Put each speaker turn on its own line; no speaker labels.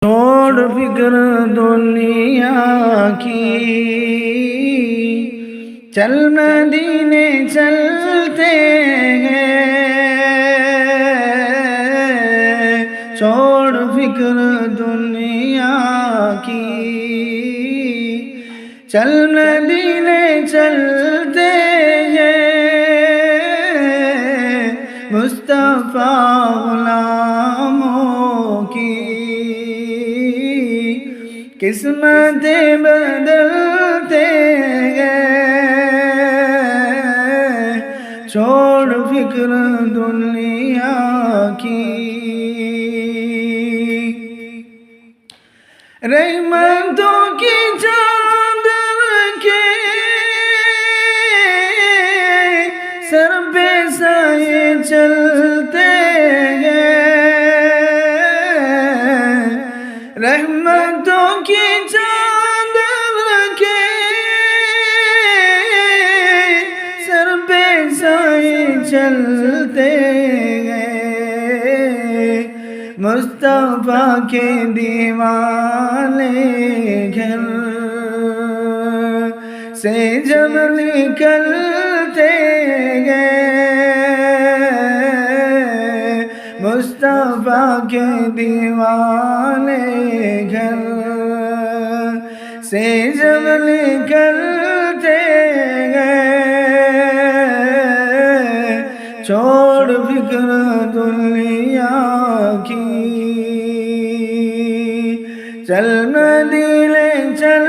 छोड़ फिक्र दुनिया की, चल मदीने चलते हैं। छोड़ फिक्र दुनिया की, चल मदीने चलते हैं। मुस्तफा गुलामों की किस्मतें बदलते गए। छोड़ फिक्र दुनिया की, रहमतों की चादर के सर पे साए चलते हैं। रहमतों की चादर के सर पे साए चलते गए। मुस्तफा के दीवाने घर से जब निकलते गए। मुस्तफा के दीवाने घर से जब निकलते गए। छोड़ फिक्र दुनिया की, चल मदीने चल